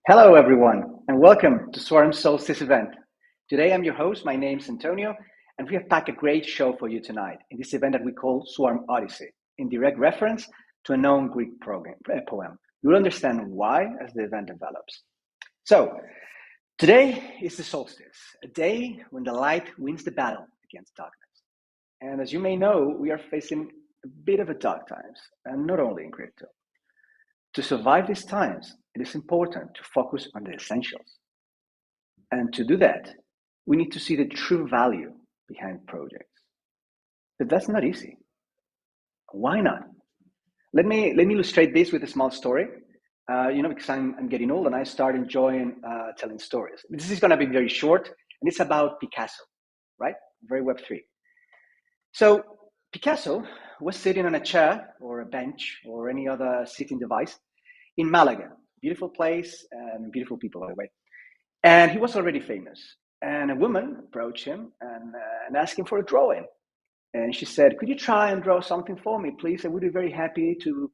Hello, everyone, and welcome to Swarm Solstice event. Today, I'm your host. My name's Antonio, and we have packed a great show for you tonight in this event that we call Swarm Odyssey, in direct reference to a known Greek poem. You'll understand why as the event develops. So, today is the solstice, a day when the light wins the battle against darkness. And as you may know, we are facing a bit of a dark times, and not only in crypto. To survive these times, it is important to focus on the essentials. And to do that, we need to see the true value behind projects. But that's not easy. Why not? Let me illustrate this with a small story. Because I'm getting old and I start enjoying telling stories. This is going to be very short, and it's about Picasso, right? Very Web3. So Picasso was sitting on a chair or a bench or any other sitting device in Malaga. Beautiful place and beautiful people, by the way. And he was already famous. And a woman approached him and asked him for a drawing. And she said, "Could you try and draw something for me, please? I would be very happy to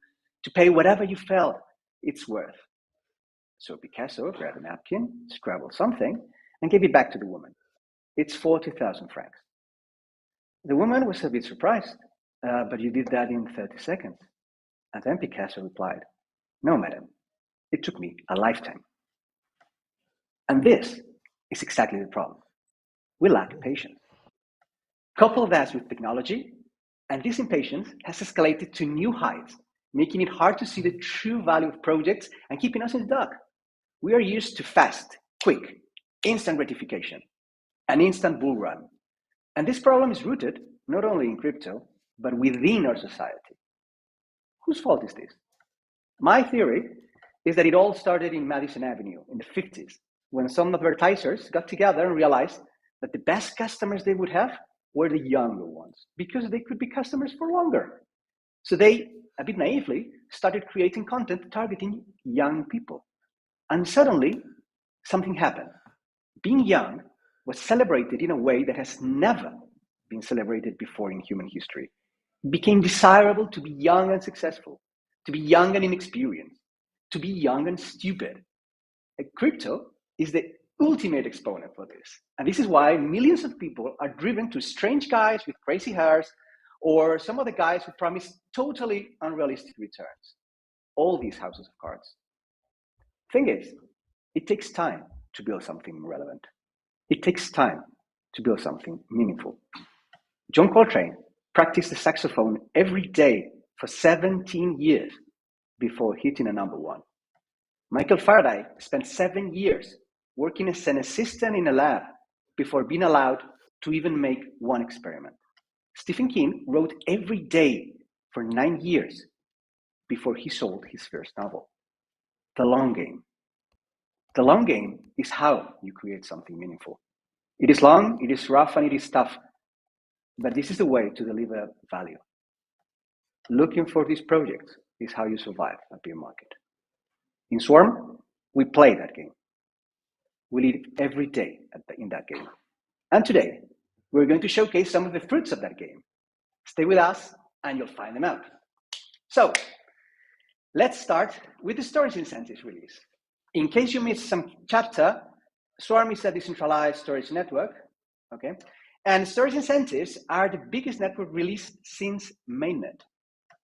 pay whatever you felt it's worth." So Picasso grabbed a napkin, scribbled something, and gave it back to the woman. "It's 40,000 francs. The woman was a bit surprised. "But you did that in 30 seconds. And then Picasso replied, "No, madam, it took me a lifetime." And this is exactly the problem. We lack patience. Couple that with technology, and this impatience has escalated to new heights, making it hard to see the true value of projects and keeping us in the dark. We are used to fast, quick, instant gratification, an instant bull run. And this problem is rooted not only in crypto, but within our society. Whose fault is this? My theory is that it all started in Madison Avenue in the 50s, when some advertisers got together and realized that the best customers they would have were the younger ones, because they could be customers for longer. So they, a bit naively, started creating content targeting young people. And suddenly, something happened. Being young was celebrated in a way that has never been celebrated before in human history. It became desirable to be young and successful, to be young and inexperienced, to be young and stupid. Crypto is the ultimate exponent for this. And this is why millions of people are driven to strange guys with crazy hairs or some of the guys who promise totally unrealistic returns. All these houses of cards. Thing is, it takes time to build something relevant. It takes time to build something meaningful. John Coltrane practiced the saxophone every day for 17 years before hitting a number one. Michael Faraday spent 7 years working as an assistant in a lab before being allowed to even make one experiment. Stephen King wrote every day for 9 years before he sold his first novel. The long game. The long game is how you create something meaningful. It is long, it is rough, and it is tough, but this is the way to deliver value. Looking for these projects is how you survive a bear market. In Swarm, we play that game. We live every day in that game. And today, we're going to showcase some of the fruits of that game. Stay with us and you'll find them out. So, let's start with the storage incentives release. In case you missed some chapter, Swarm is a decentralized storage network, okay? And storage incentives are the biggest network release since mainnet.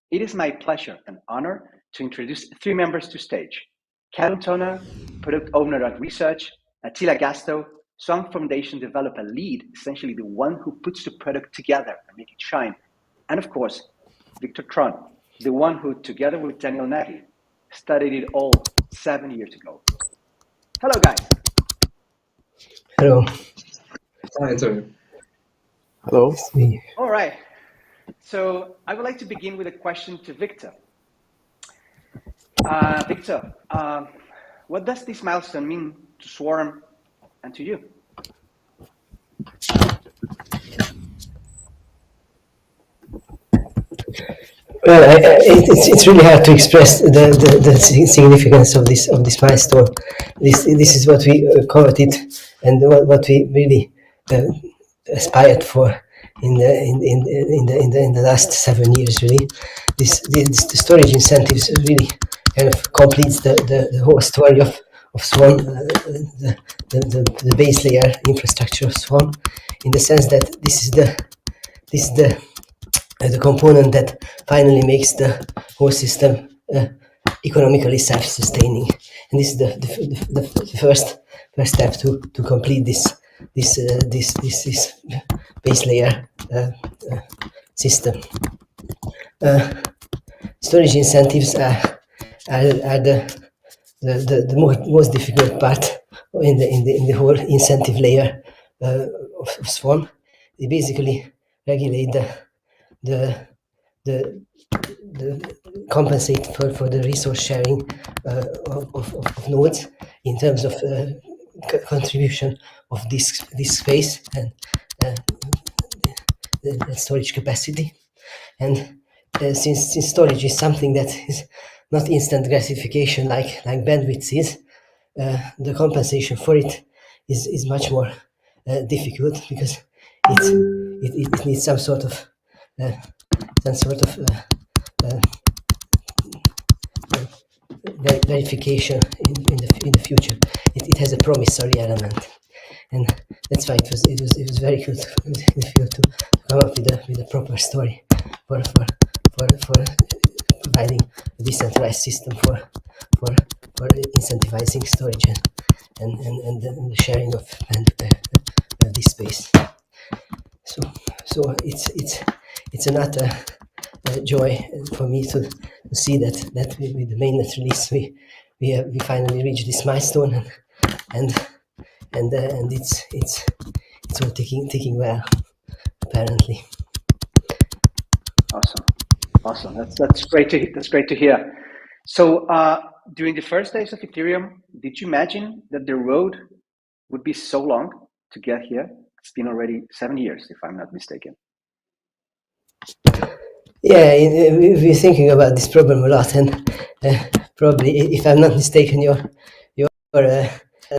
It is my pleasure and honor to introduce 3 members to stage. Kevin Toner, product owner at Research, Attila Gasto, Swarm Foundation developer lead, essentially the one who puts the product together and make it shine. And of course, Victor Tron, the one who, together with Daniel Nagy, studied it all 7 years ago. Hello, guys. Hello. Hi, Antonio. Hello. It's me. All right. So I would like to begin with a question to Victor. Victor, what does this milestone mean to Swarm and to you? Well, it's really hard to express the significance of this milestone. This is what we coveted and what we really aspired for in the last 7 years. Really, the storage incentives really kind of completes the whole story of Swarm, the base layer infrastructure of Swarm, in the sense that this is the component that finally makes the whole system economically self-sustaining, and this is the first step to complete this base layer system. Storage incentives are the most difficult part in the whole incentive layer of Swarm. They basically regulate the compensate for the resource sharing of nodes in terms of contribution of disk space and the storage capacity. And since storage is something that is not instant gratification like bandwidth is, the compensation for it is much more difficult, because it needs some sort of verification in the future. It has a promissory element, and that's why it was very good to come up with a proper story for providing a decentralized system for incentivizing storage and the sharing of this space. So it's another joy for me to see that with the mainnet release we finally reached this milestone, and it's all taking well, apparently. Awesome. That's great to hear. So during the first days of Ethereum, did you imagine that the road would be so long to get here? It's been already 7 years, if I'm not mistaken. Yeah, we're thinking about this problem a lot, and probably, if I'm not mistaken, your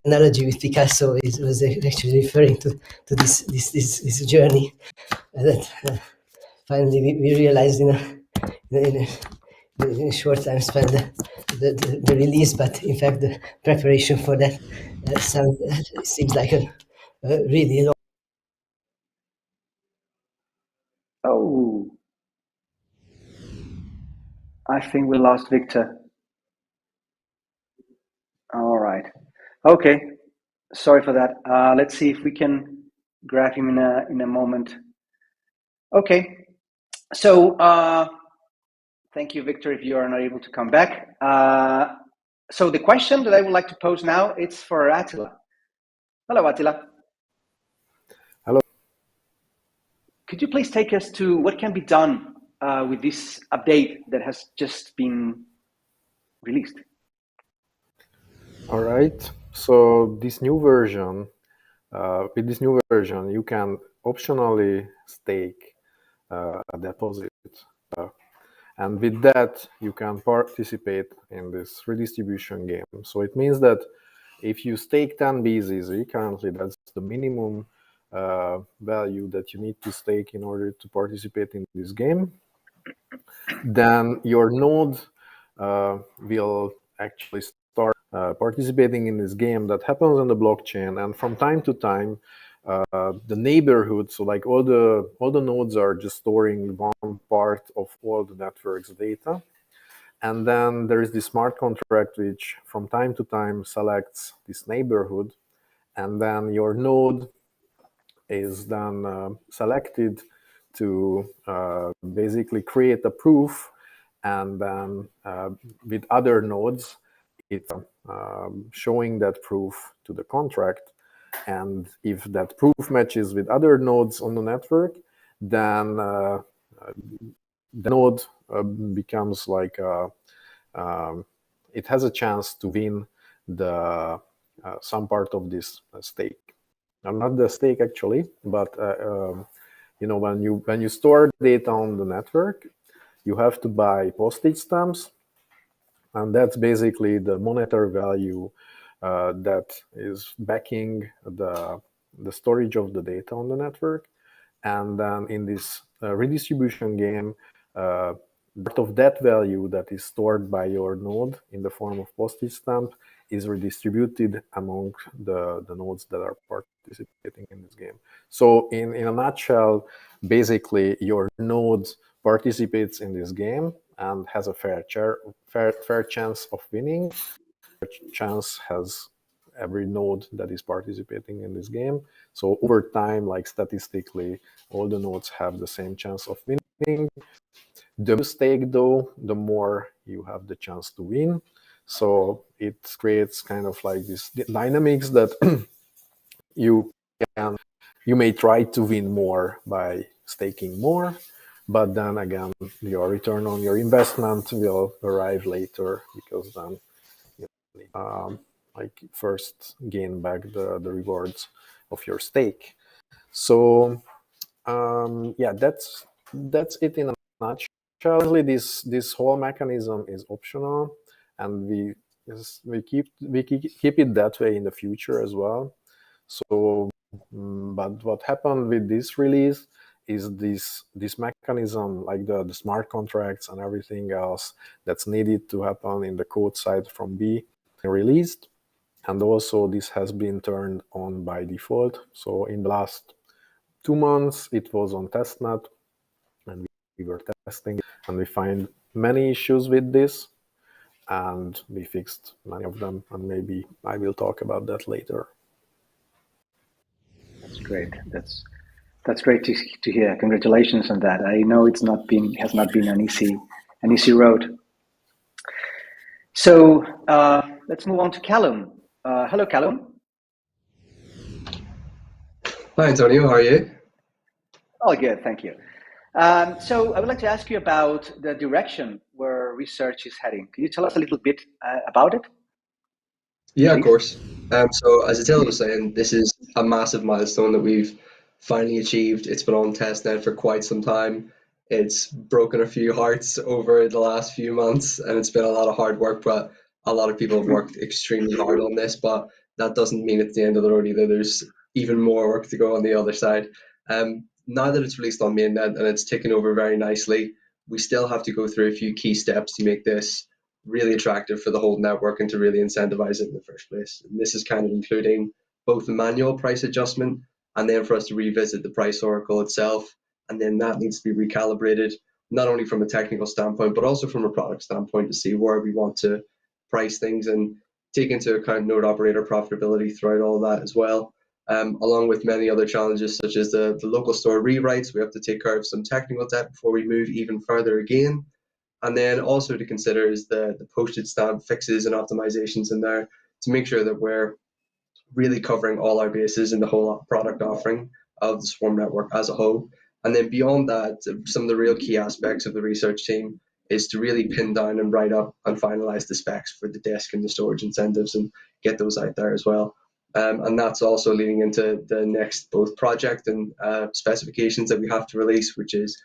analogy with Picasso was actually referring to this journey that finally we realized in a short time span the release, but in fact the preparation for that seems like a really long. Oh, I think we lost Victor. All right. Okay. Sorry for that. Let's see if we can grab him in a moment. Okay. So thank you, Victor, if you are not able to come back. So the question that I would like to pose now, it's for Attila. Hello, Attila. Hello. Could you please take us to what can be done with this update that has just been released? All right. So this new version, with this new version, you can optionally stake a deposit. And with that, you can participate in this redistribution game. So it means that if you stake 10 BZZ, currently that's the minimum value that you need to stake in order to participate in this game, then your node will actually start participating in this game that happens on the blockchain. And from time to time, the neighborhood, so like all the nodes are just storing one part of all the network's data. And then there is this smart contract which from time to time selects this neighborhood, and then your node is then selected to basically create a proof, and then with other nodes it's showing that proof to the contract. And if that proof matches with other nodes on the network, then the node becomes like it has a chance to win the some part of this stake. Now, not the stake actually, but when you store data on the network, you have to buy postage stamps, and that's basically the monetary value that is backing the storage of the data on the network. And then in this redistribution game, part of that value that is stored by your node in the form of postage stamp is redistributed among the nodes that are participating in this game. So in a nutshell, basically your node participates in this game and has a fair chance of winning. Chance has every node that is participating in this game. So over time, like statistically, all the nodes have the same chance of winning. The more stake, though, the more you have the chance to win. So it creates kind of like this dynamics that you may try to win more by staking more, but then again, your return on your investment will arrive later, because then like first gain back the rewards of your stake. So yeah, that's it in a nutshell. This whole mechanism is optional, and we keep it that way in the future as well. So, but what happened with this release is this mechanism, like the smart contracts and everything else that's needed to happen in the code side from B, released, and also this has been turned on by default. So in the last 2 months, it was on testnet, and we were testing it, and we find many issues with this, and we fixed many of them, and maybe I will talk about that later. That's great. That's great to hear. Congratulations on that. I know has not been an easy road. So let's move on to Callum. Hello, Callum. Hi, Antonio. How are you? All good, thank you. So I would like to ask you about the direction where research is heading. Can you tell us a little bit about it? Yeah, of course. So as Attila was saying, this is a massive milestone that we've finally achieved. It's been on testnet for quite some time. It's broken a few hearts over the last few months, and it's been a lot of hard work, but a lot of people have worked extremely hard on this, but that doesn't mean it's the end of the road either. There's even more work to go on the other side. Now that it's released on mainnet and it's taken over very nicely, we still have to go through a few key steps to make this really attractive for the whole network and to really incentivize it in the first place. And this is kind of including both the manual price adjustment, and then for us to revisit the price oracle itself, and then that needs to be recalibrated, not only from a technical standpoint, but also from a product standpoint, to see where we want to price things and take into account node operator profitability throughout all that as well. Along with many other challenges, such as the local store rewrites. We have to take care of some technical debt before we move even further again. And then also to consider is the postage stamp fixes and optimizations in there to make sure that we're really covering all our bases in the whole product offering of the Swarm network as a whole. And then beyond that, some of the real key aspects of the research team is to really pin down and write up and finalize the specs for the desk and the storage incentives and get those out there as well. And that's also leading into the next both project and specifications that we have to release, which is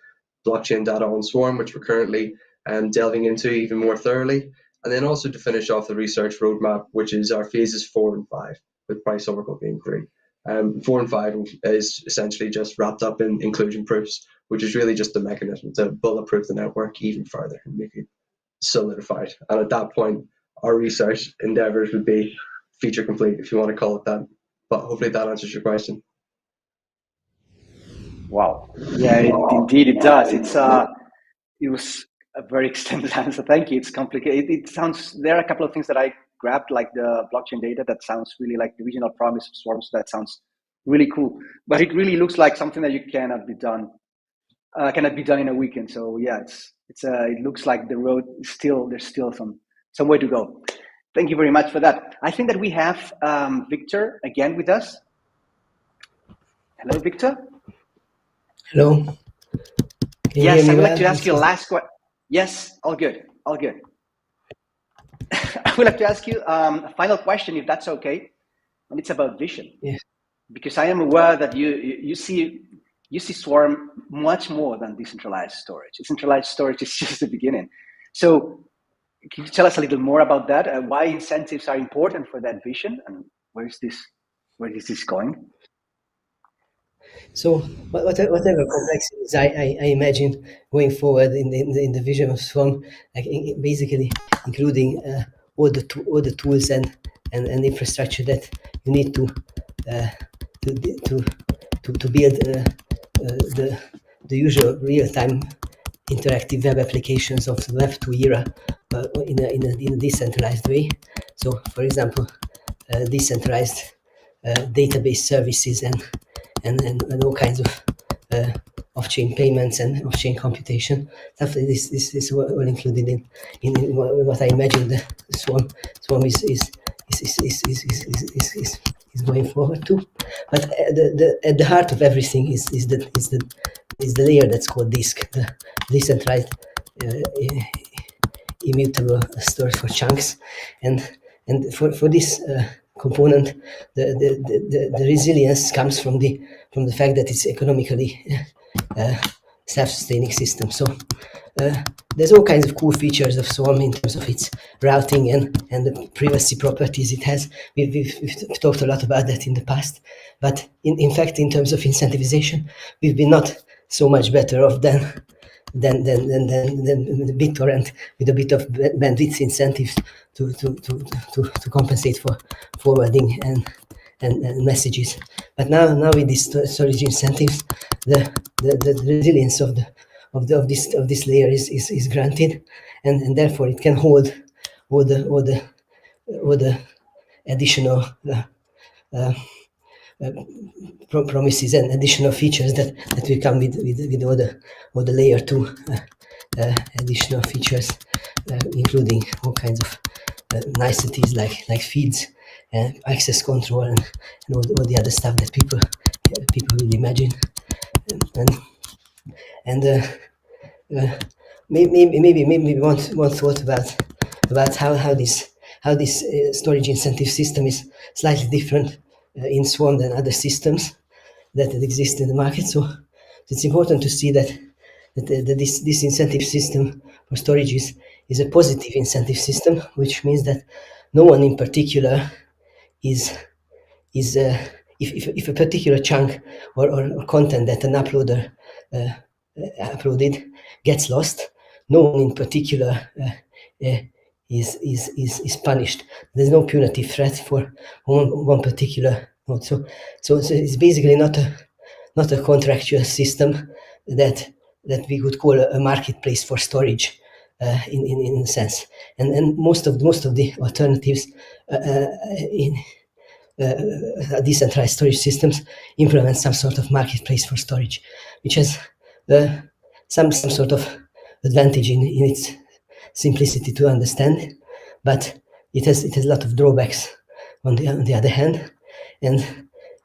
blockchain data on Swarm, which we're currently delving into even more thoroughly. And then also to finish off the research roadmap, which is our phases 4 and 5, with price oracle being 3. 4 and 5 is essentially just wrapped up in inclusion proofs, which is really just a mechanism to bulletproof the network even further and make it solidified. And at that point, our research endeavors would be feature complete, if you want to call it that. But hopefully that answers your question. Wow. Yeah, indeed it does. It was a very extended answer. Thank you. It's complicated. It sounds, there are a couple of things that I grabbed, like the blockchain data, that sounds really like the original promise of Swarm. So that sounds really cool. But it really looks like something that you cannot be done in a weekend. So yeah, it looks like the road is there's still some way to go. Thank you very much for that. I think that we have Victor again with us. Hello, Victor. Hello. Yes, I would like to ask you a last question. Yes, all good. I would like to ask you a final question, if that's okay, and it's about vision. Yes. Because I am aware that you see Swarm much more than decentralized storage. Decentralized storage is just the beginning. So can you tell us a little more about that? Why incentives are important for that vision, and where is this going? So whatever complexities I imagine going forward in the vision of Swarm, like basically including all the tools and and infrastructure that you need to build the usual real-time interactive web applications of the Web 2 era in a decentralized way. So, for example, decentralized database services and all kinds of off-chain payments and off-chain computation. Stuff like this is all included in what I imagine the Swarm is going forward to. But at the heart of everything is the layer that's called disk, the decentralized immutable storage for chunks, and for this component, the resilience comes from the fact that it's economically self-sustaining system. So there's all kinds of cool features of Swarm in terms of its routing and the privacy properties it has. We've talked a lot about that in the past, but in fact, in terms of incentivization, we've been not so much better off than the BitTorrent, with a bit of bandwidth incentives to compensate for forwarding and messages. But now with these storage incentives, the resilience of this layer is granted, and therefore it can hold all the additional promises and additional features that will come with all the layer 2 additional features, including all kinds of niceties like feeds, access control, and all the other stuff that people will imagine. And maybe one thought about how this storage incentive system is slightly different in Swarm than other systems that exist in the market. So it's important to see that this incentive system for storage is a positive incentive system, which means that no one in particular is if a particular chunk or content that an uploader uploaded gets lost, no one in particular is punished. There's no punitive threat for one particular node. So it's basically not a contractual system that we could call a marketplace for storage in a sense. And most of the alternatives in decentralized storage systems implement some sort of marketplace for storage, which has some sort of advantage in its simplicity to understand, but it has a lot of drawbacks on the other hand. And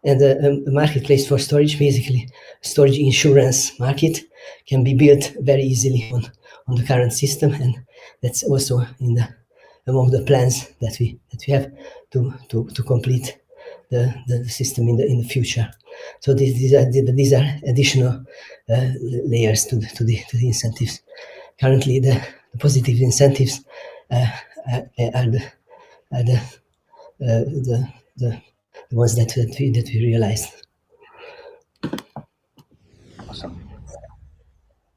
a marketplace for storage, basically storage insurance market, can be built very easily on the current system, and that's also among the plans that we have to complete the system in the future. So these are additional layers to the incentives. Currently, the positive incentives are the ones that we realized. Awesome.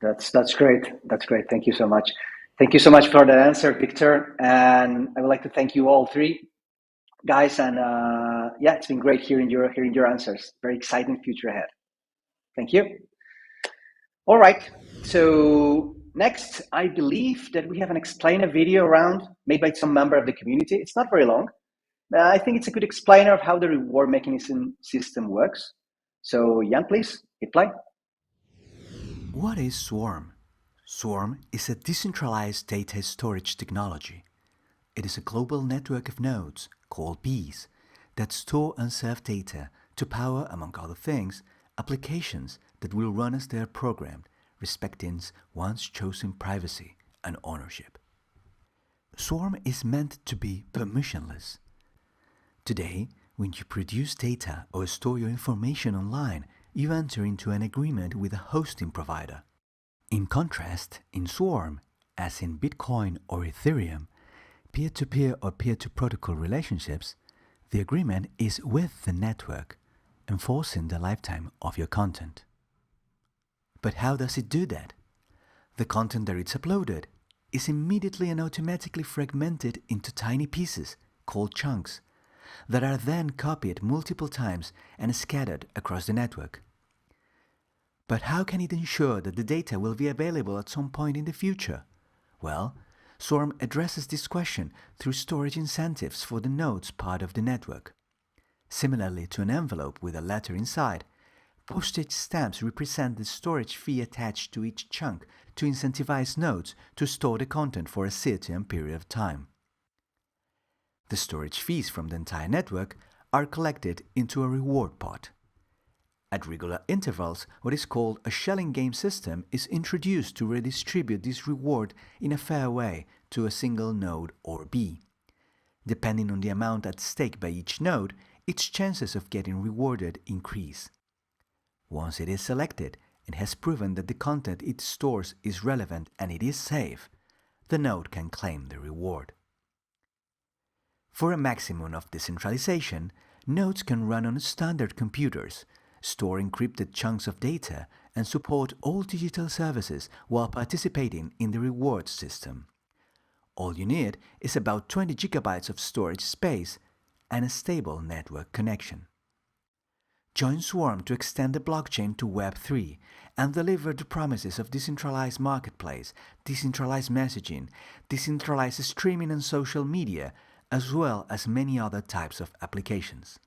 That's great. That's great. Thank you so much. Thank you so much for the answer, Victor. And I would like to thank you all three guys. And yeah, it's been great hearing your answers. Very exciting future ahead. Thank you. All right. So next, I believe that we have an explainer video round made by some member of the community. It's not very long. I think it's a good explainer of how the reward mechanism system works. So Jan, please hit play. What is Swarm? Swarm is a decentralized data storage technology. It is a global network of nodes, called bees, that store and serve data to power, among other things, applications that will run as they are programmed, respecting one's chosen privacy and ownership. Swarm is meant to be permissionless. Today, when you produce data or store your information online, you enter into an agreement with a hosting provider. In contrast, in Swarm, as in Bitcoin or Ethereum, peer-to-peer or peer-to-protocol relationships, the agreement is with the network, enforcing the lifetime of your content. But how does it do that? The content that it's uploaded is immediately and automatically fragmented into tiny pieces, called chunks, that are then copied multiple times and scattered across the network. But how can it ensure that the data will be available at some point in the future? Well, Swarm addresses this question through storage incentives for the nodes part of the network. Similarly to an envelope with a letter inside, postage stamps represent the storage fee attached to each chunk to incentivize nodes to store the content for a certain period of time. The storage fees from the entire network are collected into a reward pot. At regular intervals, what is called a shelling game system is introduced to redistribute this reward in a fair way to a single node or B. Depending on the amount at stake by each node, its chances of getting rewarded increase. Once it is selected and has proven that the content it stores is relevant and it is safe, the node can claim the reward. For a maximum of decentralization, nodes can run on standard computers, store encrypted chunks of data, and support all digital services while participating in the reward system. All you need is about 20 gigabytes of storage space and a stable network connection. Join Swarm to extend the blockchain to Web3 and deliver the promises of decentralized marketplace, decentralized messaging, decentralized streaming and social media, as well as many other types of applications.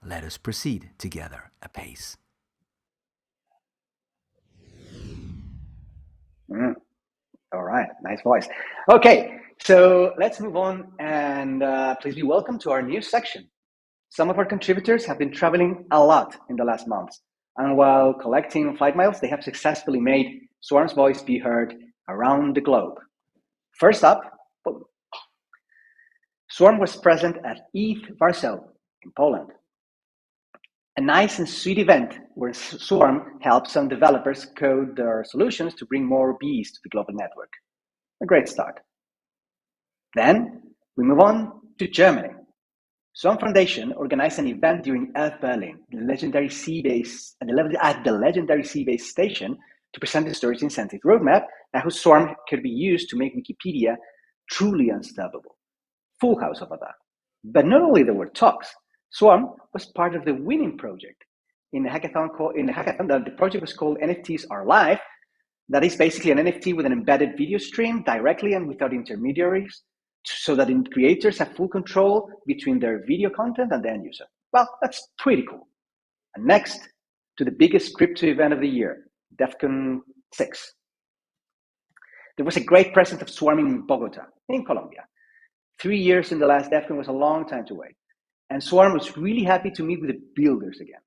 Let us proceed together apace. All right, nice voice. Okay, so let's move on and please be welcome to our new section. Some of our contributors have been traveling a lot in the last months, and while collecting flight miles, they have successfully made Swarm's voice be heard around the globe. First up, Swarm was present at ETH Warsaw in Poland. A nice and sweet event where Swarm helps some developers code their solutions to bring more bees to the global network. A great start. Then we move on to Germany. Swarm Foundation organized an event during ETH Berlin, the legendary C-base, at the legendary C-base station to present the storage incentive roadmap and how Swarm could be used to make Wikipedia truly unstoppable. Full house over that. But not only there were talks, Swarm was part of the winning project. In the hackathon, the project was called NFTs Are Live. That is basically an NFT with an embedded video stream directly and without intermediaries, so that creators have full control between their video content and the end user. Well, that's pretty cool. And next, to the biggest crypto event of the year, DEF CON 6. There was a great presence of Swarm in Bogota, in Colombia. 3 years in the last DEF CON was a long time to wait. And Swarm was really happy to meet with the builders again.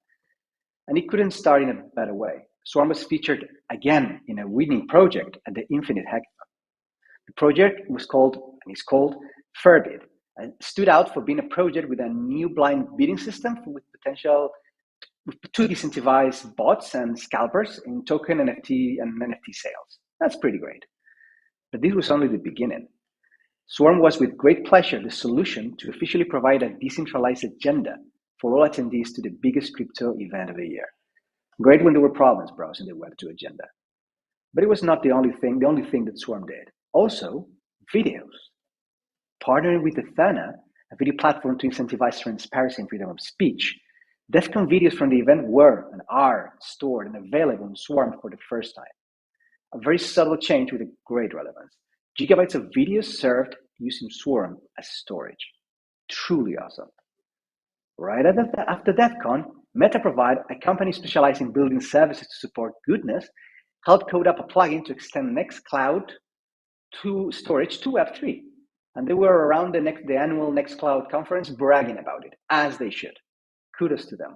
And it couldn't start in a better way. Swarm was featured again in a winning project at the Infinite Hackathon. The project was called, and is called, Fairbid, and stood out for being a project with a new blind bidding system with potential to disincentivize bots and scalpers in token NFT and NFT sales. That's pretty great. But this was only the beginning. Swarm was with great pleasure the solution to officially provide a decentralized agenda for all attendees to the biggest crypto event of the year. Great when there were problems browsing the Web2 agenda. But it was not the only thing that Swarm did. Also, videos. Partnering with Ethana, a video platform to incentivize transparency and freedom of speech, DEF CON videos from the event were and are stored and available on Swarm for the first time. A very subtle change with a great relevance. Gigabytes of videos served using Swarm as storage. Truly awesome. Right after DEF CON, MetaProvide, a company specializing in building services to support goodness, helped code up a plugin to extend Nextcloud to storage to Web3. And they were around the annual Nextcloud conference bragging about it, as they should. Kudos to them.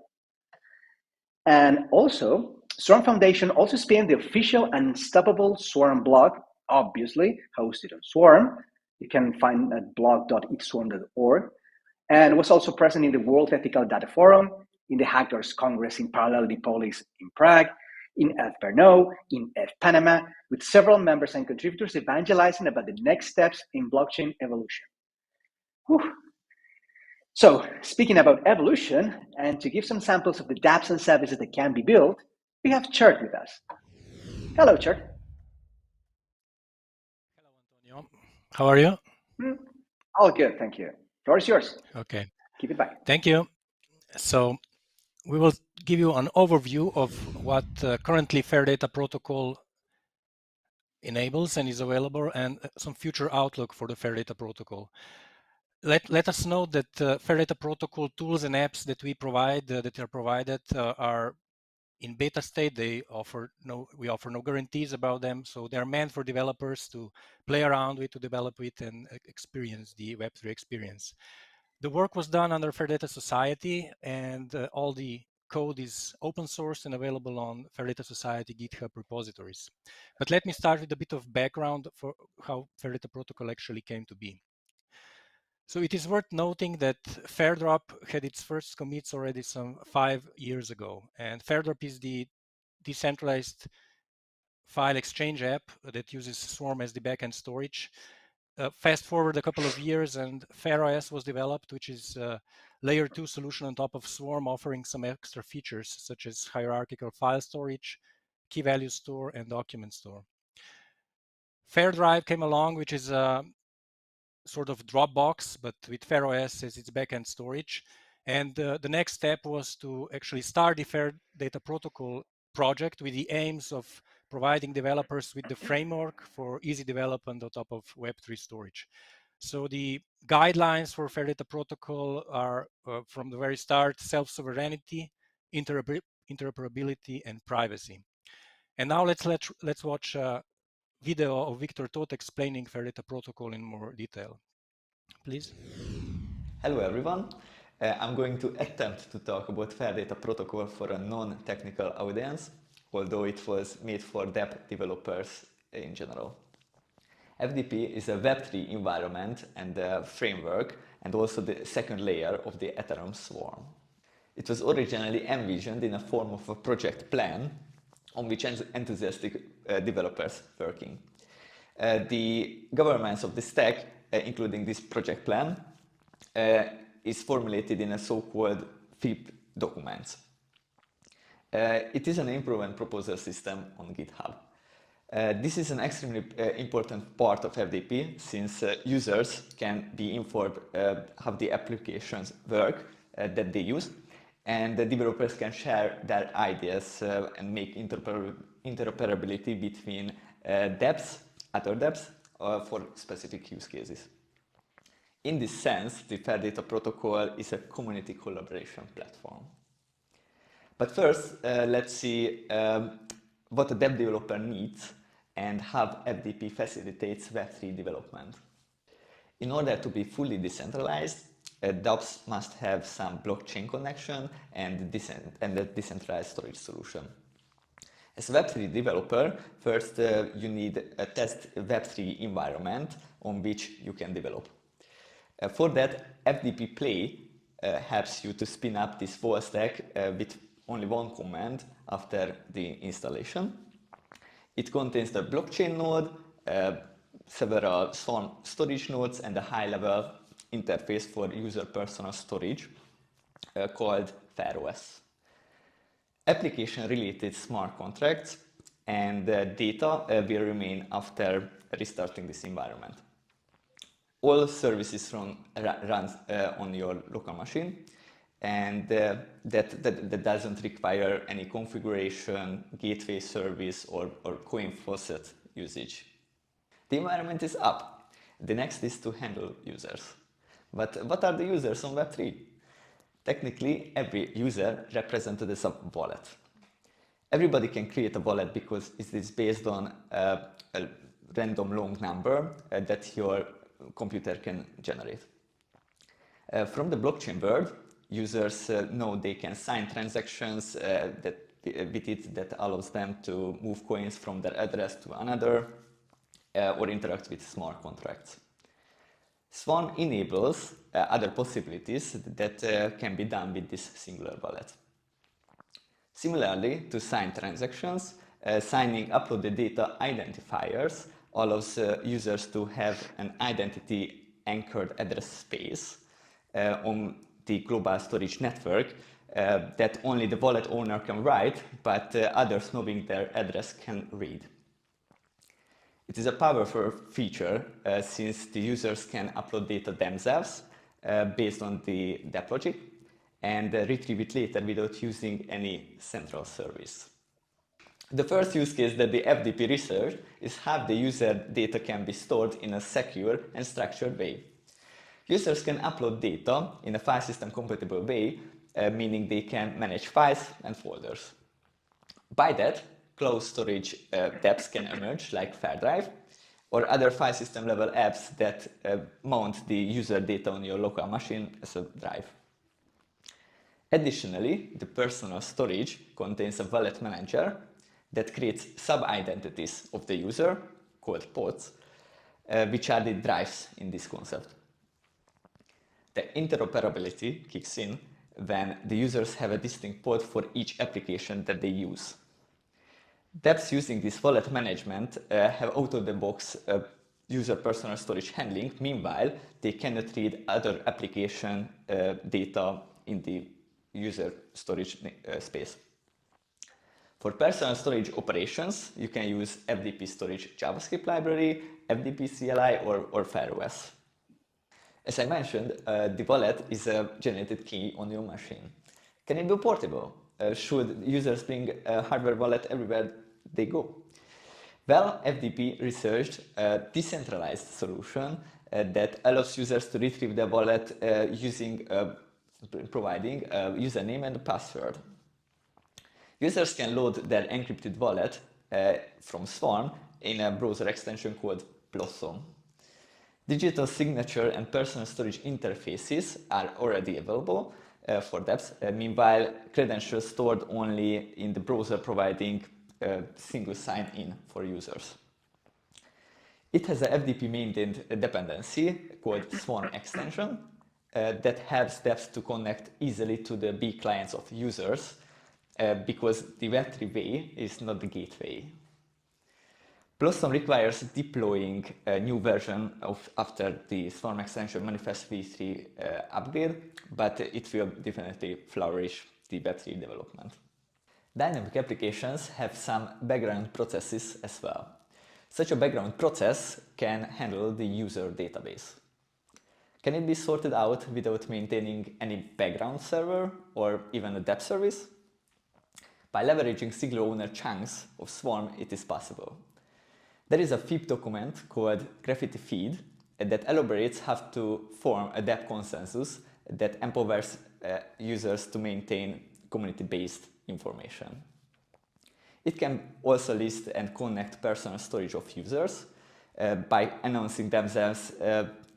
And also, Swarm Foundation also spanned the official Unstoppable Swarm blog, obviously hosted on Swarm. You can find at blog.itswarm.org. And was also present in the World Ethical Data Forum, in the Hackers Congress in Parallel Dipolis in Prague, in ETH Brno, in ETH Panama, with several members and contributors evangelizing about the next steps in blockchain evolution. Whew. So, speaking about evolution, and to give some samples of the dApps and services that can be built, we have Chert with us. Hello, Chert. Hello, Antonio. How are you? All good, thank you. The floor is yours. Okay. Keep it back. Thank you. So we will give you an overview of what currently Fair Data Protocol enables and is available, and some future outlook for the Fair Data Protocol. Let us note that Fair Data Protocol tools and apps that we provide, that are provided, are in beta state. We offer no guarantees about them, so they're meant for developers to play around with, to develop with, and experience the Web3 experience. The work was done under Fair Data Society, and all the code is open source and available on Fair Data Society GitHub repositories. But let me start with a bit of background for how Fair Data Protocol actually came to be. So it is worth noting that FairDrop had its first commits already some 5 years ago. And FairDrop is the decentralized file exchange app that uses Swarm as the backend storage. Fast forward a couple of years and FairOS was developed, which is a layer 2 solution on top of Swarm, offering some extra features such as hierarchical file storage, key value store, and document store. FairDrive came along, which is a sort of Dropbox, but with FairOS as its backend storage. And the next step was to actually start the Fair Data Protocol project with the aims of providing developers with the framework for easy development on top of Web3 storage. So the guidelines for Fair Data Protocol are from the very start: self-sovereignty, interoperability, and privacy. And now let's watch a video of Victor Toth explaining Fair Data Protocol in more detail. Please. Hello everyone. I'm going to attempt to talk about Fair Data Protocol for a non-technical audience, although it was made for web developers in general. FDP is a Web3 environment and a framework, and also the second layer of the Ethereum Swarm. It was originally envisioned in a form of a project plan on which enthusiastic developers working. The governance of the stack, including this project plan, is formulated in a so-called FIP documents. It is an improvement proposal system on GitHub. This is an extremely important part of FDP, since users can be informed how the applications work that they use, and the developers can share their ideas and make interoperability between dApps, other dApps, for specific use cases. In this sense, the Fair Data Protocol is a community collaboration platform. But first, let's see what a web developer needs and how FDP facilitates Web3 development. In order to be fully decentralized, dApps must have some blockchain connection and a decentralized storage solution. As a Web3 developer, first you need a test Web3 environment on which you can develop. For that, FDP Play helps you to spin up this whole stack with only one command after the installation. It contains the blockchain node, several Swarm storage nodes, and a high-level interface for user personal storage called FairOS. Application-related smart contracts and data will remain after restarting this environment. All services run on your local machine, and that doesn't require any configuration, gateway service, or coin faucet usage. The environment is up. The next is to handle users. But what are the users on Web3? Technically, every user represented as a wallet. Everybody can create a wallet because it is based on a random long number that your computer can generate. From the blockchain world, users know they can sign transactions with it that allows them to move coins from their address to another or interact with smart contracts. Swarm enables other possibilities that can be done with this singular wallet. Similarly, to sign transactions, signing uploaded data identifiers allows users to have an identity anchored address space on the global storage network that only the wallet owner can write, but others knowing their address can read. It is a powerful feature since the users can upload data themselves based on the dep logic and retrieve it later without using any central service. The first use case that the FDP researched is how the user data can be stored in a secure and structured way. Users can upload data in a file system compatible way, meaning they can manage files and folders. By that, cloud storage dApps can emerge, like FairDrive, or other file system level apps that mount the user data on your local machine as a drive. Additionally, the personal storage contains a wallet manager that creates sub-identities of the user, called pods, which are the drives in this concept. The interoperability kicks in when the users have a distinct pod for each application that they use. dApps using this wallet management have out-of-the-box user personal storage handling. Meanwhile, they cannot read other application data in the user storage space. For personal storage operations, you can use FDP storage JavaScript library, FDP CLI, or FairOS. As I mentioned, the wallet is a generated key on your machine. Can it be portable? Should users bring a hardware wallet everywhere they go? Well, FDP researched a decentralized solution that allows users to retrieve their wallet providing a username and a password. Users can load their encrypted wallet from Swarm in a browser extension called Blossom. Digital signature and personal storage interfaces are already available for dApps. Meanwhile, credentials stored only in the browser, providing a single sign-in for users. It has a FDP maintained dependency called Swarm extension that helps dApps to connect easily to the B clients of users because the Web3 way is not the gateway. Blossom requires deploying a new version after the Swarm extension Manifest v3 upgrade, but it will definitely flourish the Web3 development. Dynamic applications have some background processes as well. Such a background process can handle the user database. Can it be sorted out without maintaining any background server or even a dApp service? By leveraging single owner chunks of Swarm, it is possible. There is a FIP document called Graffiti Feed that elaborates how to form a dApp consensus that empowers users to maintain community-based information. It can also list and connect personal storage of users by announcing themselves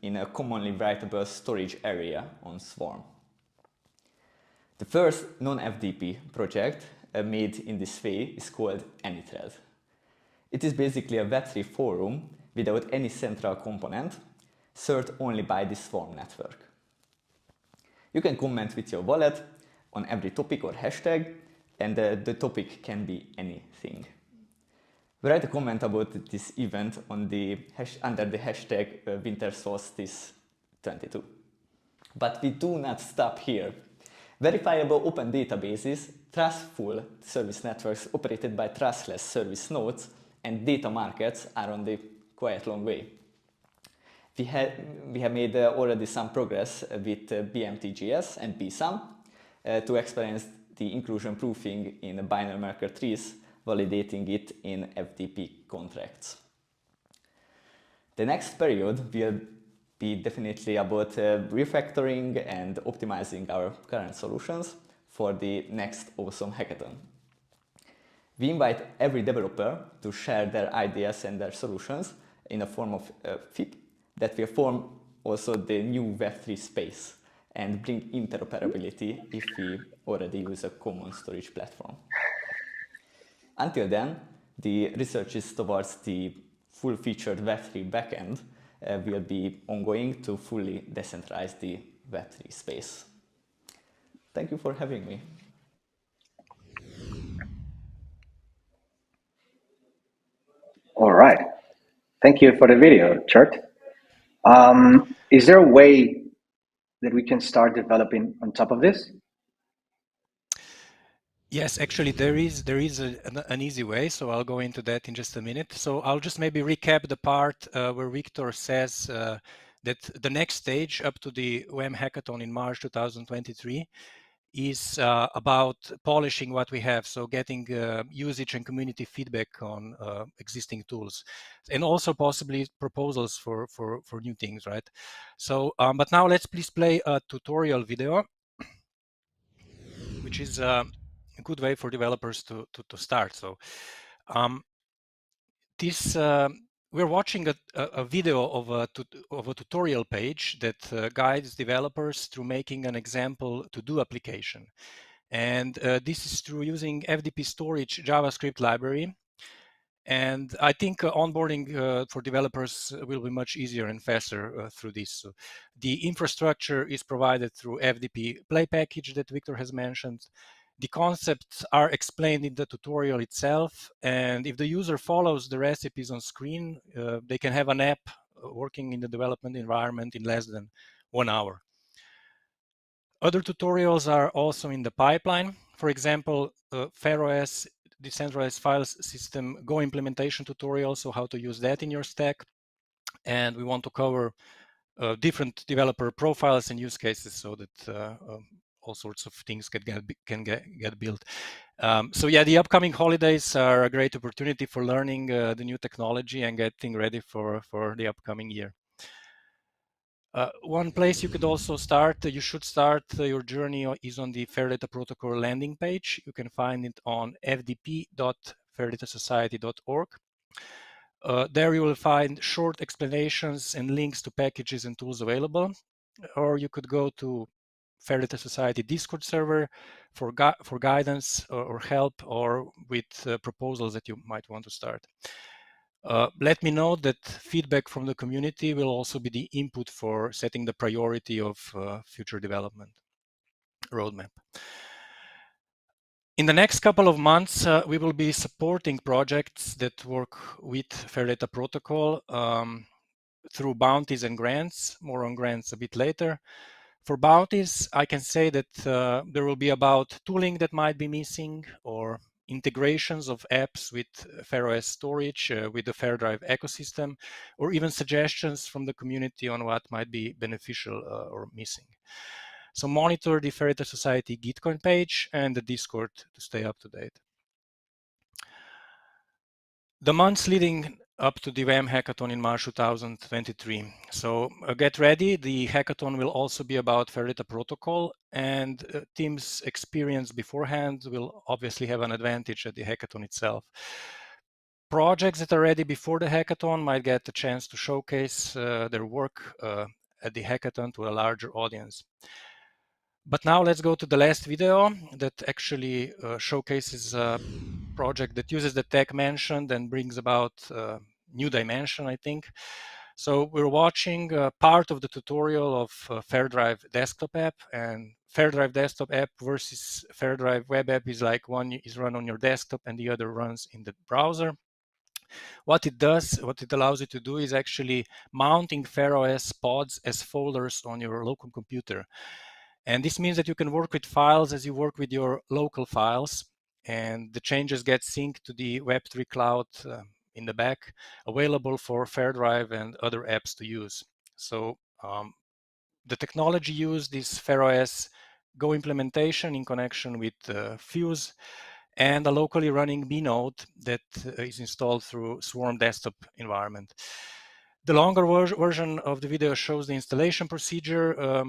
in a commonly writable storage area on Swarm. The first non-FDP project made in this way is called AnyThread. It is basically a Web3 forum without any central component, served only by the Swarm network. You can comment with your wallet on every topic or hashtag, and the topic can be anything. Write a comment about this event on under the hashtag wintersolstice22. But we do not stop here. Verifiable open databases, trustful service networks operated by trustless service nodes, and data markets are on the quite long way. We have made already some progress with BMTGS and BSAM to experience the inclusion proofing in binary marker trees, validating it in FDP contracts. The next period will be definitely about refactoring and optimizing our current solutions for the next awesome hackathon. We invite every developer to share their ideas and their solutions in a form of FIP that will form also the new Web3 space and bring interoperability if we already use a common storage platform. Until then, the researches towards the full-featured Web3 backend will be ongoing to fully decentralize the Web3 space. Thank you for having me. All right. Thank you for the video, Chert. Is there a way that we can start developing on top of this? Yes, actually there is an easy way, so I'll go into that in just a minute. So I'll just maybe recap the part where Victor says that the next stage up to the WAM Hackathon in March 2023 is about polishing what we have, so getting usage and community feedback on existing tools, and also possibly proposals for new things, right? So, but now let's please play a tutorial video, which is a good way for developers to start. So, this we're watching a video of a tutorial page that guides developers through making an example to-do application. And this is through using FDP storage JavaScript library. And I think onboarding for developers will be much easier and faster through this. So the infrastructure is provided through FDP Play package that Victor has mentioned. The concepts are explained in the tutorial itself, and if the user follows the recipes on screen, they can have an app working in the development environment in less than 1 hour. Other tutorials are also in the pipeline. For example, FairOS decentralized files system Go implementation tutorial, so how to use that in your stack. And we want to cover different developer profiles and use cases so that all sorts of things can get built. So yeah, the upcoming holidays are a great opportunity for learning the new technology and getting ready for the upcoming year. One place you could also start, you should start your journey is on the Fair Data Protocol landing page. You can find it on fdp.fairdatasociety.org. There you will find short explanations and links to packages and tools available. Or you could go to Fair Data Society Discord server for guidance or help, or with proposals that you might want to start. Let me know that feedback from the community will also be the input for setting the priority of future development roadmap. In the next couple of months, we will be supporting projects that work with Fair Data Protocol through bounties and grants. More on grants a bit later. For bounties, I can say that there will be about tooling that might be missing, or integrations of apps with FairOS storage, with the FairDrive ecosystem, or even suggestions from the community on what might be beneficial or missing. So monitor the Fair Data Society Gitcoin page and the Discord to stay up to date. The months leading up to the WAM Hackathon in March 2023. So get ready. The hackathon will also be about Fair Data Protocol, and teams' experience beforehand will obviously have an advantage at the hackathon itself. Projects that are ready before the hackathon might get a chance to showcase their work at the hackathon to a larger audience. But now let's go to the last video that actually showcases a project that uses the tech mentioned and brings about a new dimension, I think. So we're watching part of the tutorial of FairDrive desktop app, and FairDrive desktop app versus FairDrive web app is like one is run on your desktop and the other runs in the browser. What it does, what it allows you to do is actually mounting FairOS pods as folders on your local computer. And this means that you can work with files as you work with your local files, and the changes get synced to the Web3 cloud in the back, available for FairDrive and other apps to use. So the technology used is FairOS Go implementation in connection with Fuse, and a locally running B-node that is installed through Swarm desktop environment. The longer version of the video shows the installation procedure.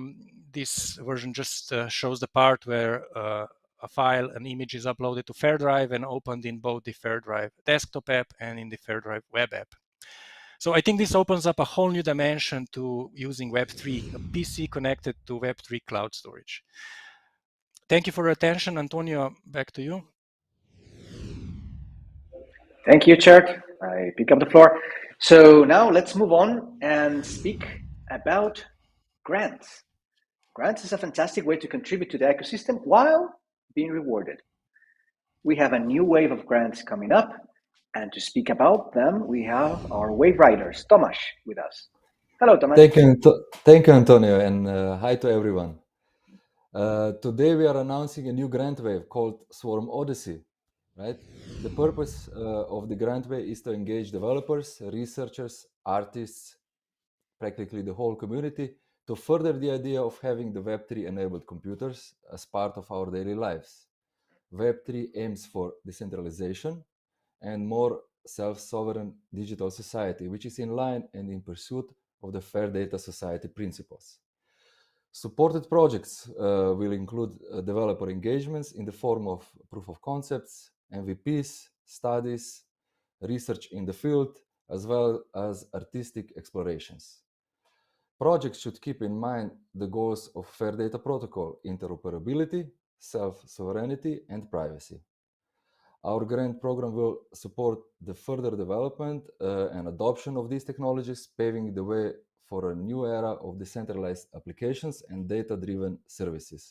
This version just shows the part where a file, an image is uploaded to FairDrive and opened in both the FairDrive desktop app and in the FairDrive web app. So I think this opens up a whole new dimension to using Web3, a PC connected to Web3 cloud storage. Thank you for your attention. Antonio, back to you. Thank you, Chert. I pick up the floor. So now let's move on and speak about grants. Grants is a fantastic way to contribute to the ecosystem while being rewarded. We have a new wave of grants coming up, and to speak about them, we have our wave riders, Tomasz, with us. Hello, Tomasz. Thank you, Antonio, and hi to everyone. Today we are announcing a new grant wave called Swarm Odyssey, right? The purpose of the grant wave is to engage developers, researchers, artists, practically the whole community to further the idea of having the Web3 enabled computers as part of our daily lives. Web3 aims for decentralization and more self-sovereign digital society, which is in line and in pursuit of the fair data society principles. Supported projects will include developer engagements in the form of proof of concepts, MVPs, studies, research in the field, as well as artistic explorations. Projects should keep in mind the goals of Fair Data Protocol: interoperability, self-sovereignty, and privacy. Our grant program will support the further development and adoption of these technologies, paving the way for a new era of decentralized applications and data-driven services.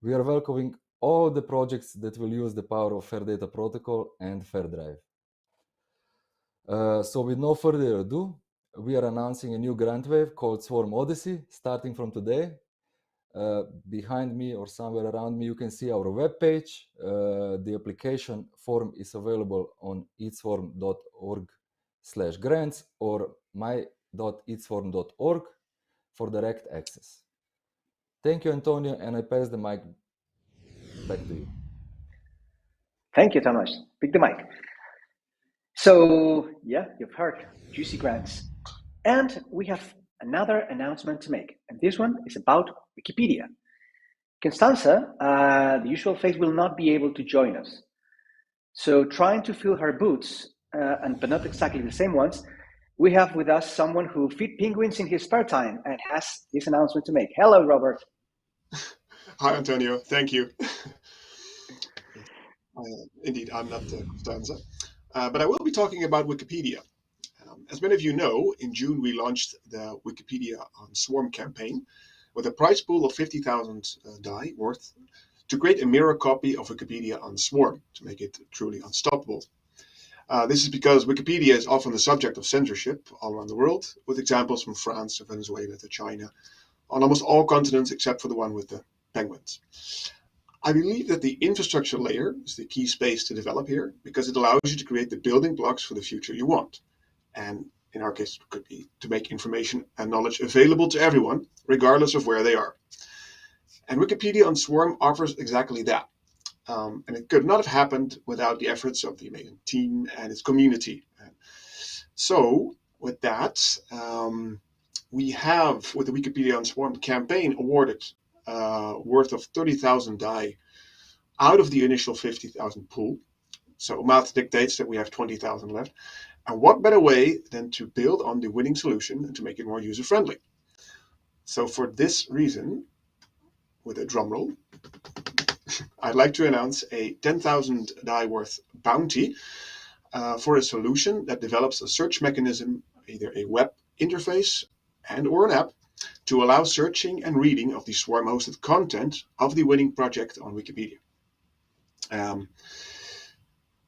We are welcoming all the projects that will use the power of Fair Data Protocol and FairDrive. So with no further ado, we are announcing a new grant wave called Swarm Odyssey, starting from today. Behind me or somewhere around me, you can see our webpage. The application form is available on eatswarm.org/grants or my.eatswarm.org for direct access. Thank you, Antonio, and I pass the mic back to you. Thank you, Thomas. Pick the mic. So, yeah, you've heard juicy grants. And we have another announcement to make. And this one is about Wikipedia. Constanza, the usual face, will not be able to join us. So, trying to fill her boots, but not exactly the same ones, we have with us someone who feeds penguins in his spare time and has this announcement to make. Hello, Robert. Hi, Antonio. Thank you. Indeed, I'm not Constanza, but I will be talking about Wikipedia. As many of you know, in June we launched the Wikipedia on Swarm campaign with a prize pool of 50,000 DAI worth to create a mirror copy of Wikipedia on Swarm to make it truly unstoppable. This is because Wikipedia is often the subject of censorship all around the world, with examples from France to Venezuela to China, on almost all continents except for the one with the penguins. I believe that the infrastructure layer is the key space to develop here because it allows you to create the building blocks for the future you want. And in our case, it could be to make information and knowledge available to everyone, regardless of where they are. And Wikipedia on Swarm offers exactly that. And it could not have happened without the efforts of the amazing team and its community. So with that, we have, with the Wikipedia on Swarm campaign, awarded worth of 30,000 DAI out of the initial 50,000 pool. So math dictates that we have 20,000 left. And what better way than to build on the winning solution and to make it more user-friendly? So for this reason, with a drum roll, I'd like to announce a 10,000 DAI worth bounty for a solution that develops a search mechanism, either a web interface and or an app, to allow searching and reading of the Swarm-hosted content of the winning project on Wikipedia.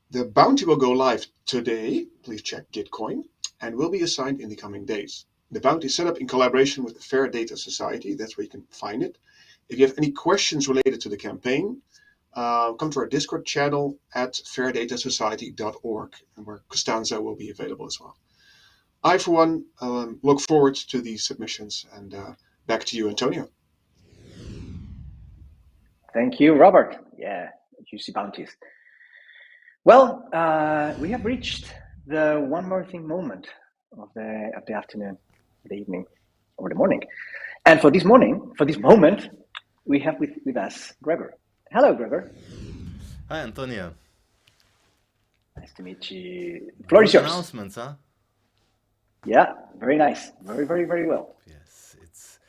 The bounty will go live today, please check Gitcoin, and will be assigned in the coming days. The bounty is set up in collaboration with the Fair Data Society, that's where you can find it. If you have any questions related to the campaign, come to our Discord channel at fairdatasociety.org, and where Costanza will be available as well. I, for one, look forward to these submissions, and back to you, Antonio. Thank you, Robert. Yeah, juicy bounties. Well, we have reached the one more thing moment of the afternoon, the evening, or the morning. And for this moment, we have with us Gregor. Hello, Gregor. Hi, Antonio. Nice to meet you. The floor is yours. Announcements, huh? Yeah, very nice. Very, very, very well. Yes, it's,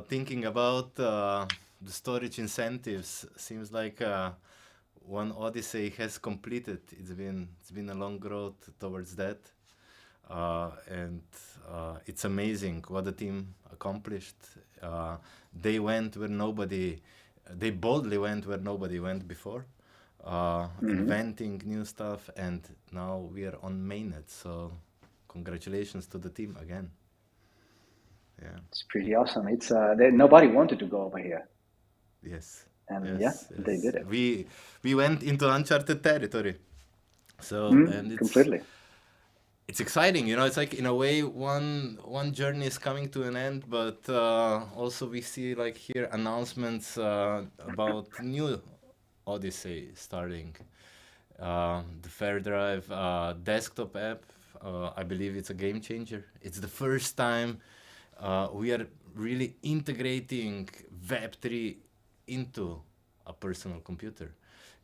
thinking about the storage incentives seems like one Odyssey has completed. It's been a long road towards that, and it's amazing what the team accomplished. They boldly went where nobody went before, inventing new stuff, and now we are on mainnet. So congratulations to the team again. Yeah, it's pretty awesome. It's nobody wanted to go over here. Yes. And yes. They did it. We went into uncharted territory. So and it's completely. it's exciting, you know. It's like in a way one journey is coming to an end, but also we see like here announcements about new Odyssey starting. The Fair Drive desktop app, I believe it's a game changer. It's the first time we are really integrating Web3 into a personal computer.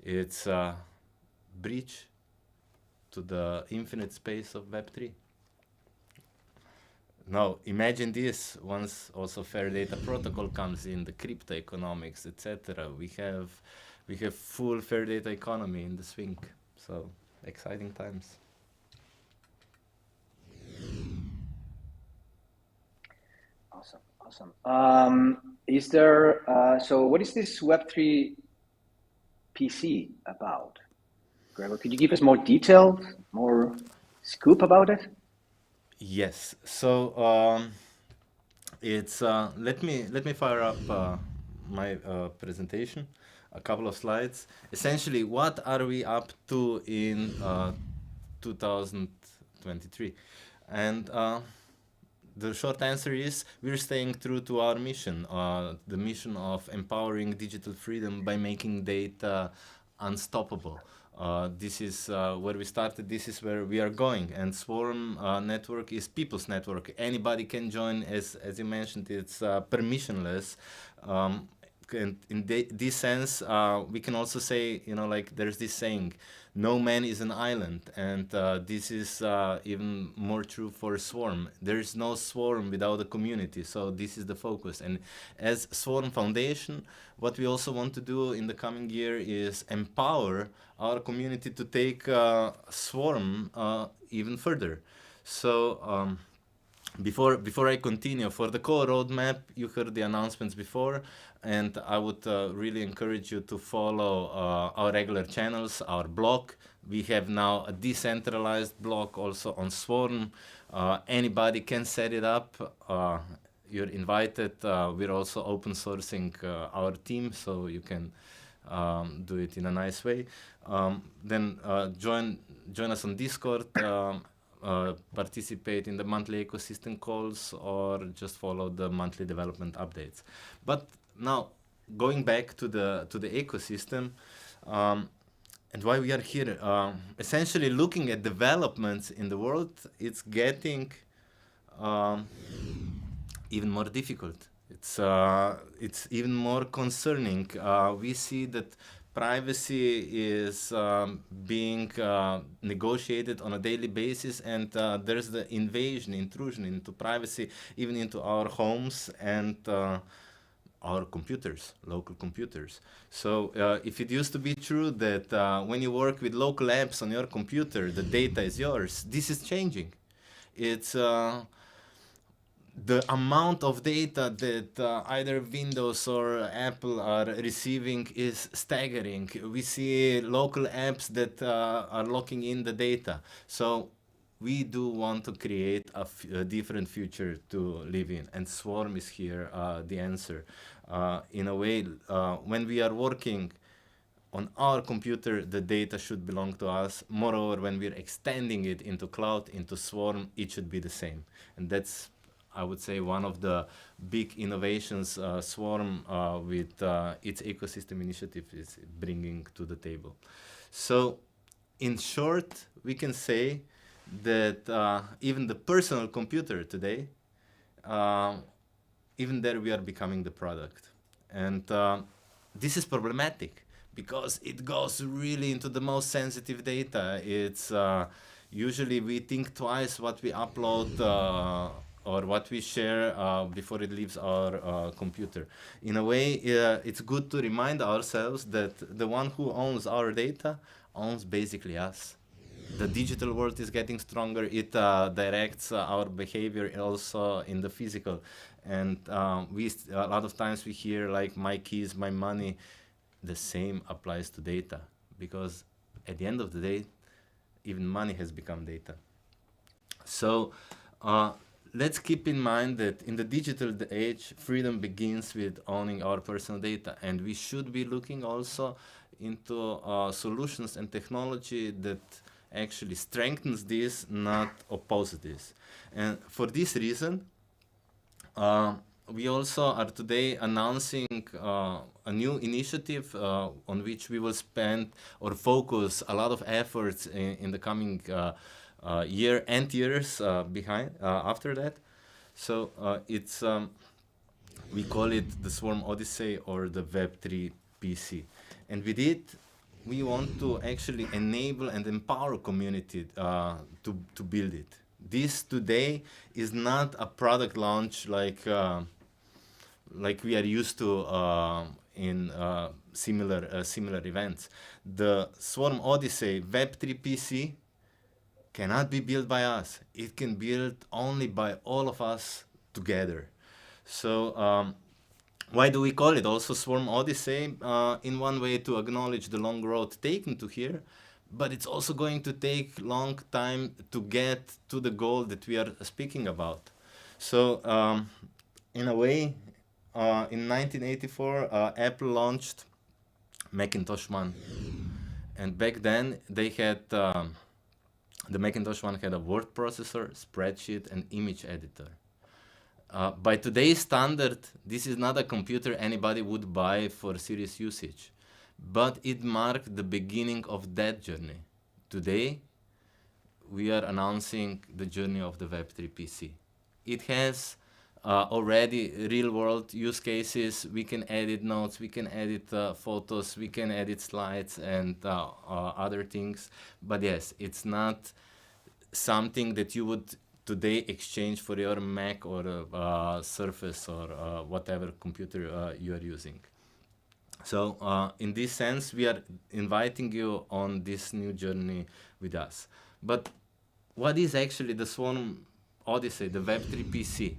It's a bridge to the infinite space of Web3. Now, imagine this, once also Fair Data Protocol comes in, the crypto economics, etc. We have full Fair Data economy in the swing. So, exciting times. Awesome. Is there, so what is this Web3 PC about? Gregor, could you give us more detail, more scoop about it? Yes. So it's let me fire up my presentation, a couple of slides. Essentially, what are we up to in 2023? And the short answer is we're staying true to our mission, the mission of empowering digital freedom by making data unstoppable. This is where we started, this is where we are going. And Swarm network is people's network. Anybody can join, as you mentioned, it's permissionless. And in this sense, we can also say, you know, like there's this saying, no man is an island. And this is even more true for Swarm. There is no Swarm without a community. So this is the focus. And as Swarm Foundation, what we also want to do in the coming year is empower our community to take Swarm even further. So before I continue, for the core roadmap, you heard the announcements before, and I would really encourage you to follow our regular channels, our blog. We have now a decentralized blog also on Swarm. Anybody can set it up. You're invited. We're also open sourcing our team, so you can do it in a nice way. Then join us on Discord. Participate in the monthly ecosystem calls, or just follow the monthly development updates. But now, going back to the ecosystem, and why we are here, essentially looking at developments in the world, it's getting even more difficult. It's even more concerning. We see that privacy is being negotiated on a daily basis, and there's the intrusion into privacy, even into our homes and our computers, local computers. So if it used to be true that when you work with local apps on your computer, the data is yours, this is changing. It's the amount of data that either Windows or Apple are receiving is staggering. We see local apps that are locking in the data. So we do want to create a different future to live in, and Swarm is here the answer. In a way, when we are working on our computer, the data should belong to us. Moreover, when we're extending it into cloud, into Swarm, it should be the same. And that's, I would say, one of the big innovations Swarm with its ecosystem initiative is bringing to the table. So in short, we can say that even the personal computer today, even there we are becoming the product. And this is problematic because it goes really into the most sensitive data. It's usually we think twice what we upload or what we share before it leaves our computer. In a way, it's good to remind ourselves that the one who owns our data owns basically us. The digital world is getting stronger. It directs our behavior also in the physical. And a lot of times we hear like my keys, my money. The same applies to data, because at the end of the day, even money has become data. So let's keep in mind that in the digital age, freedom begins with owning our personal data, and we should be looking also into solutions and technology that actually strengthens this, not opposes this. And for this reason, we also are today announcing a new initiative on which we will spend or focus a lot of efforts in the coming year and years behind after that. So it's we call it the Swarm Odyssey or the Web3 PC. And with it, we want to actually enable and empower community to build it. This today is not a product launch like we are used to in similar events. The Swarm Odyssey Web3 PC cannot be built by us. It can be built only by all of us together. So why do we call it also Swarm Odyssey? In one way to acknowledge the long road taken to here, but it's also going to take long time to get to the goal that we are speaking about. So in a way, in 1984, Apple launched Macintosh 1. And back then, they had, the Macintosh 1 had a word processor, spreadsheet, and image editor. By today's standard, this is not a computer anybody would buy for serious usage, but it marked the beginning of that journey. Today, we are announcing the journey of the Web3 PC. It has already real-world use cases. We can edit notes, we can edit photos, we can edit slides and other things. But yes, it's not something that you would today exchange for your Mac or Surface or whatever computer you are using. So in this sense, we are inviting you on this new journey with us. But what is actually the Swarm Odyssey, the Web3 PC?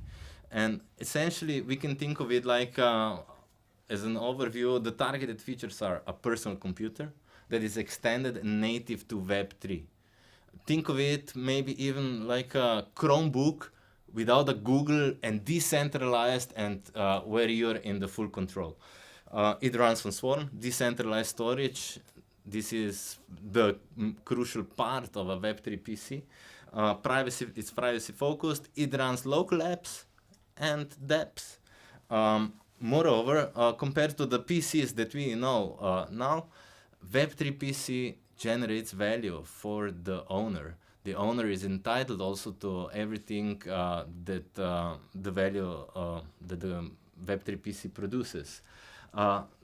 And essentially, we can think of it like, as an overview, the targeted features are a personal computer that is extended and native to Web3. Think of it maybe even like a Chromebook without a Google and decentralized and where you're in the full control. It runs on Swarm, decentralized storage. This is the crucial part of a Web3 PC. It's privacy focused. It runs local apps and dApps. Moreover, compared to the PCs that we know now, Web3 PC generates value for the owner. The owner is entitled also to everything that the value that the Web3 PC produces.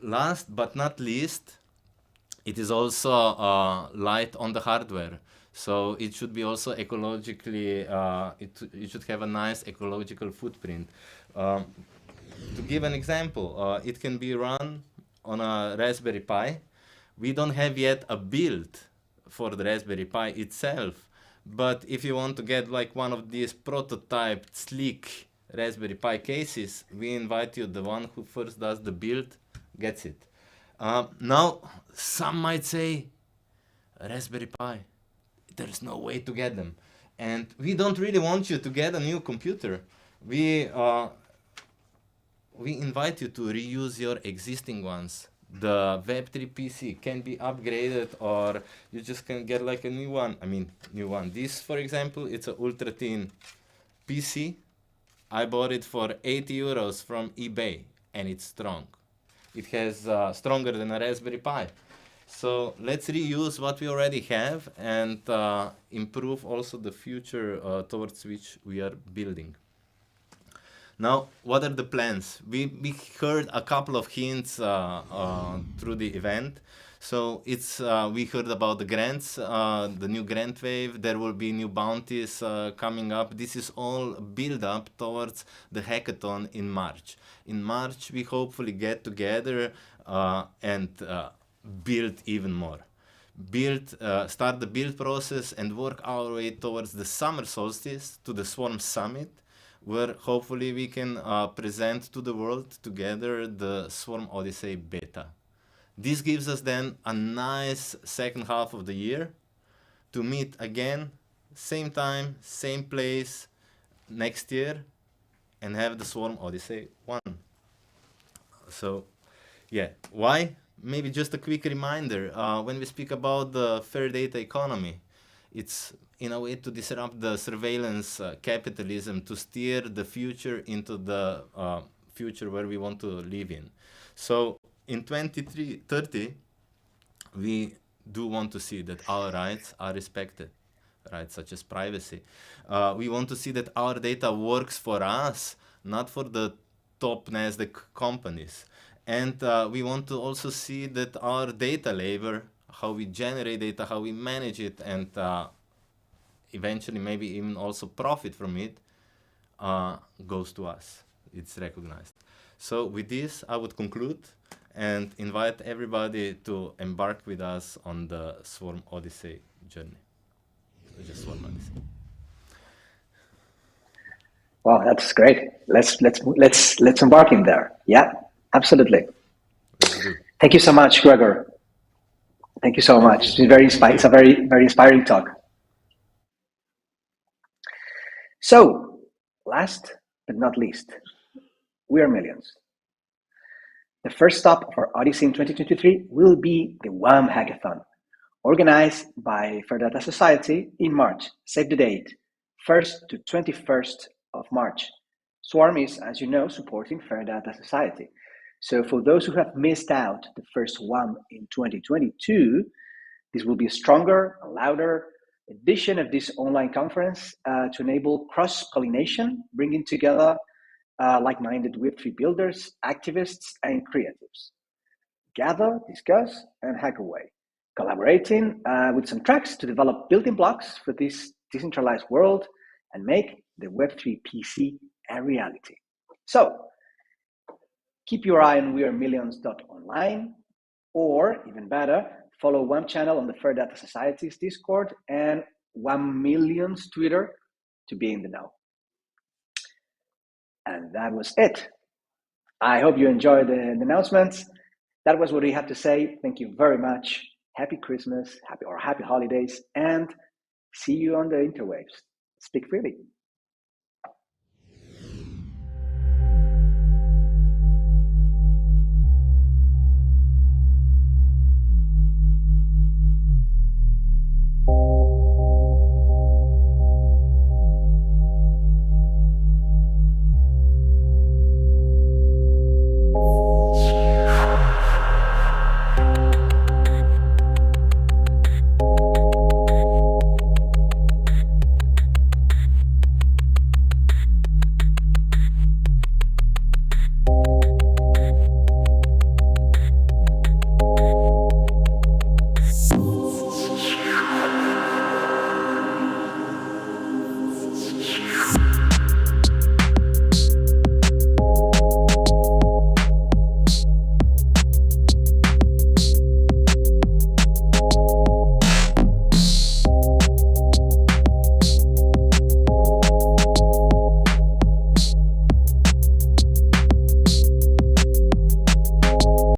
Last but not least, it is also light on the hardware. So it should be also ecologically, it should have a nice ecological footprint. To give an example, it can be run on a Raspberry Pi. We don't have yet a build for the Raspberry Pi itself, but if you want to get like one of these prototyped, sleek Raspberry Pi cases, we invite you, the one who first does the build gets it. Now, some might say, Raspberry Pi, there's no way to get them. And we don't really want you to get a new computer. We invite you to reuse your existing ones. The Web3 PC can be upgraded, or you just can get like a new one. New one. This, for example, it's an ultra thin PC. I bought it for 80 euros from eBay, and it's strong. It has stronger than a Raspberry Pi. So let's reuse what we already have and improve also the future towards which we are building. Now, what are the plans? We heard a couple of hints through the event. So it's we heard about the grants, the new grant wave. There will be new bounties coming up. This is all build up towards the hackathon in March. In March, we hopefully get together and build even more. Start the build process and work our way towards the summer solstice to the Swarm Summit, where hopefully we can present to the world together the Swarm Odyssey beta. This gives us then a nice second half of the year to meet again, same time, same place, next year, and have the Swarm Odyssey 1. So, yeah, why? Maybe just a quick reminder, when we speak about the fair data economy, it's in a way to disrupt the surveillance capitalism, to steer the future into the future where we want to live in. So in 2030, we do want to see that our rights are respected, rights such as privacy. We want to see that our data works for us, not for the top NASDAQ companies. And we want to also see that our data labor, how we generate data, how we manage it, and eventually maybe even also profit from it, goes to us. It's recognized. So with this, I would conclude and invite everybody to embark with us on the Swarm Odyssey journey. So just Swarm Odyssey. Wow, that's great. Let's embark in there. Yeah, absolutely. Let's do. Thank you so much, Gregor. Thank you so much. It's been very inspiring. It's a very inspiring talk. So, last but not least, we are millions. The first stop of our Odyssey in 2023 will be the WAM Hackathon, organized by Fair Data Society in March. Save the date, 1st to 21st of March. Swarm is, as you know, supporting Fair Data Society. So for those who have missed out the first WAM in 2022, this will be a stronger, a louder edition of this online conference to enable cross-pollination, bringing together like-minded Web3 builders, activists, and creatives. Gather, discuss, and hack away, collaborating with some tracks to develop building blocks for this decentralized world and make the Web3 PC a reality. So, keep your eye on wearemillions.online, or even better, follow WAM channel on the Fair Data Society's Discord and WAM Millions Twitter to be in the know. And that was it. I hope you enjoyed the announcements. That was what we had to say. Thank you very much. Happy Christmas, happy holidays, and see you on the interwaves. Speak freely.